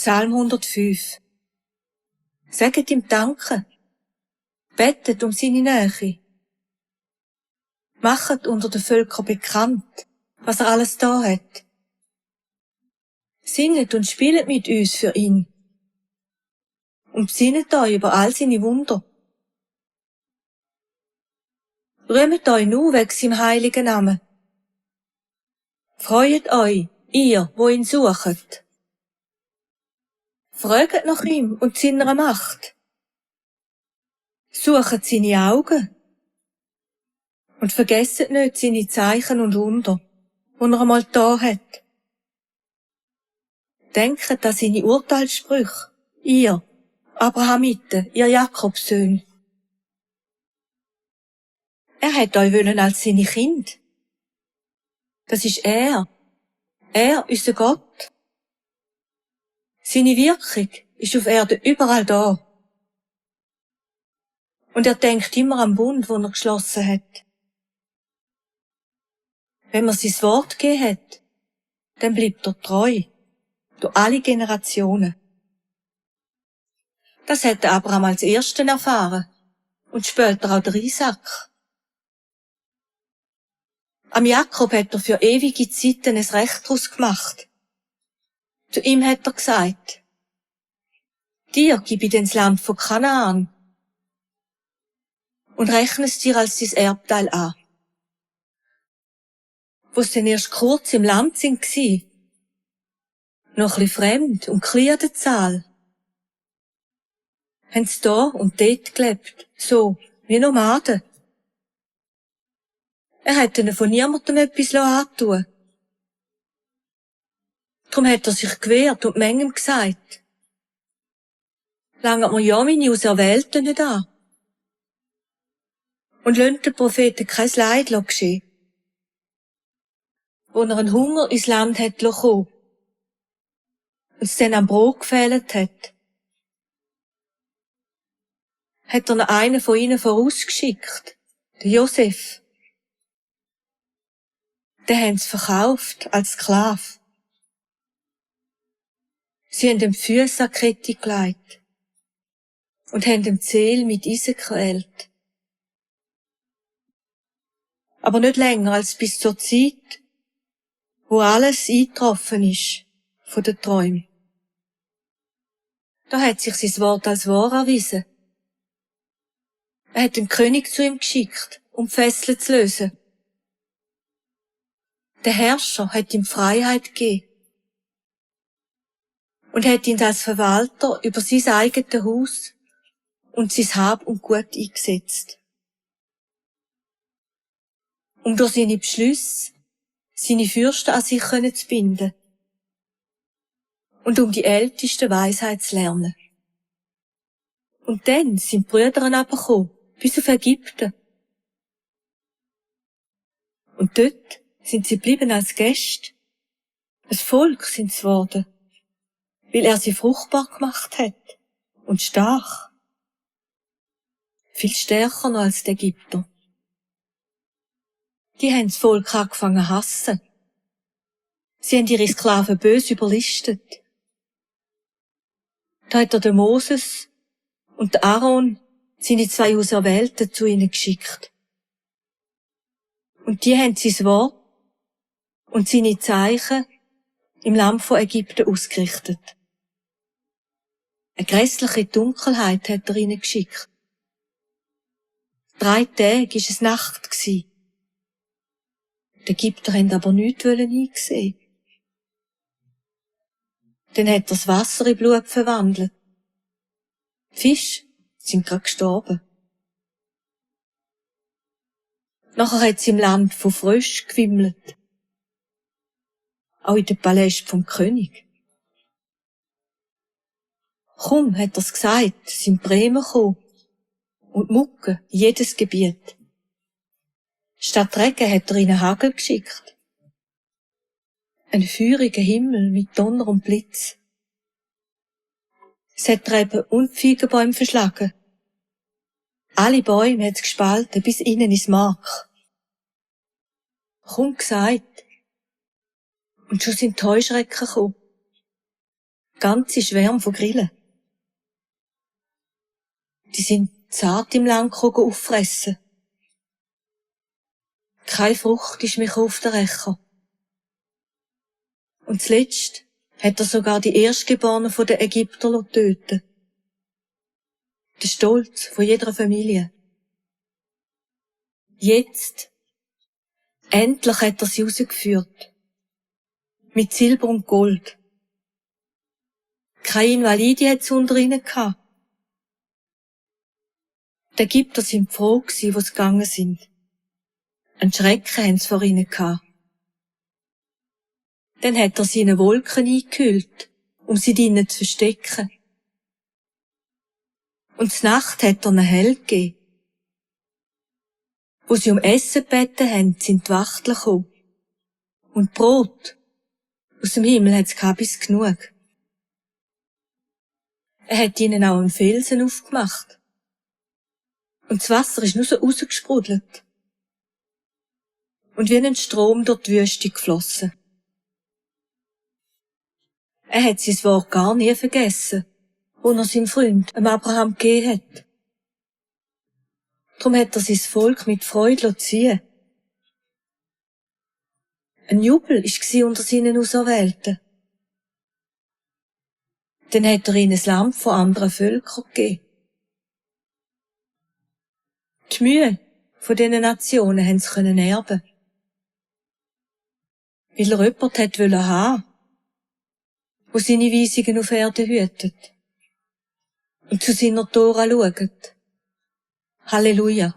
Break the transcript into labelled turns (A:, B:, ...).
A: Psalm 105. Sagt ihm Danke. Bettet um seine Nähe. Machet unter den Völkern bekannt, was er alles da hat. Singet und spielet mit uns für ihn. Und besinnet euch über all seine Wunder. Rühmet euch nur wegen seinem heiligen Namen. Freut euch, ihr, wo ihn sucht. Fragt nach ihm und seiner Macht. Sucht seine Augen. Und vergesset nicht seine Zeichen und Wunder, die er einmal da hat. Denkt an seine Urteilssprüche, ihr Abrahamiten, ihr Jakobssöhne. Er hat euch wollen als seine Kind. Das ist er, unser Gott. Seine Wirkung ist auf Erden überall da. Und er denkt immer am Bund, den er geschlossen hat. Wenn man sein Wort gegeben hat, dann bleibt er treu, durch alle Generationen. Das hat der Abraham als Ersten erfahren und später auch der Isaak. Am Jakob hat er für ewige Zeiten ein Recht daraus gemacht. Zu ihm hat er gesagt: Dir gebe ich das Land von Kanaan und rechne es dir als dein Erbteil an. Wo sie dann erst kurz im Land sind gsi, noch ein bisschen fremd und klein an der Zahl, haben sie da und dort gelebt, so wie Nomaden. Er hat ihnen von niemandem etwas antun. Darum hat er sich gewehrt und Mengem gesagt: Langt mir ja meine Auserwählten nicht an. Und lasst den Propheten kein Leid geschehen. Wo er einen Hunger ins Land hat kommen und es dann am Brot gefehlt hat, hat er noch einen von ihnen vorausgeschickt, den Josef. Den haben sie verkauft als Sklave. Sie haben ihm die Füsse an die Kette gelegt und haben ihm die Seele mit Eisen gequält. Aber nicht länger als bis zur Zeit, wo alles eingetroffen ist von den Träumen. Da hat sich sein Wort als wahr erwiesen. Er hat den König zu ihm geschickt, um die Fesseln zu lösen. Der Herrscher hat ihm Freiheit gegeben und hat ihn als Verwalter über sein eigenes Haus und sein Hab und Gut eingesetzt. Um durch seine Beschlüsse seine Fürsten an sich zu binden und um die älteste Weisheit zu lernen. Und dann sind die Brüder herabgekommen, bis auf Ägypten. Und dort sind sie geblieben als Gäste. Ein Volk sind sie geworden, weil er sie fruchtbar gemacht hat und stark. Viel stärker noch als die Ägypter. Die haben das Volk angefangen zu hassen. Sie haben ihre Sklaven böse überlistet. Da hat er den Moses und den Aaron, seine 2 Auserwählten, zu ihnen geschickt. Und die haben sein Wort und seine Zeichen im Land von Ägypten ausgerichtet. Eine grässliche Dunkelheit hat er ihnen geschickt. 3 Tage war es Nacht. Die Ägypter haben aber nichts einsehen. Dann hat er das Wasser in Blut verwandelt. Die Fische sind gerade gestorben. Nachher hat es im Land von Fröschen gewimmelt. Auch in den Palästen vom König. Kaum hat er's gesagt, sind Bremen gekommen und Mucke in jedes Gebiet. Statt Regen hat er ihnen Hagel geschickt. Ein feuriger Himmel mit Donner und Blitz. Es hat Reben und Feigenbäume verschlagen. Alle Bäume hat's gespalten bis innen ins Mark. Kaum gesagt. Und schon sind die Heuschrecken gekommen. ganze Schwärme von Grillen. Die sind zart im Langkrogen auffressen. Keine Frucht ist mehr auf der Recher. Und zuletzt hat er sogar die Erstgeborenen von den Ägyptern töten. Der Stolz von jeder Familie. Jetzt, endlich hat er sie rausgeführt. Mit Silber und Gold. Keine Invalide hat's unter ihnen gehabt. Die Ägypter sind froh gewesen, wo sie gegangen sind. Ein Schrecken haben sie vor ihnen gehabt. Dann hat er sie in Wolken eingehüllt, um sie drinnen zu verstecken. Und zur Nacht hat er ihnen hell gegeben. Wo sie um Essen gebeten haben, sind die Wachteln gekommen. Und Brot. Aus dem Himmel hat's gehabt bis genug. Er hat ihnen auch einen Felsen aufgemacht. Und das Wasser ist nur so rausgesprudelt. Und wie ein Strom durch die Wüste geflossen. Er hat sein Wort gar nie vergessen, wo er seinem Freund, Abraham, gegeben hat. Darum hat er sein Volk mit Freude ziehen. Ein Jubel war unter seinen Auserwählten. Dann hat er ihnen das Land von anderen Völkern gegeben. Die Mühe von diesen Nationen haben sie erben. Weil er jemanden haben wollte, der seine Weisungen auf Erde hütet und zu seiner Tora schaut. Halleluja.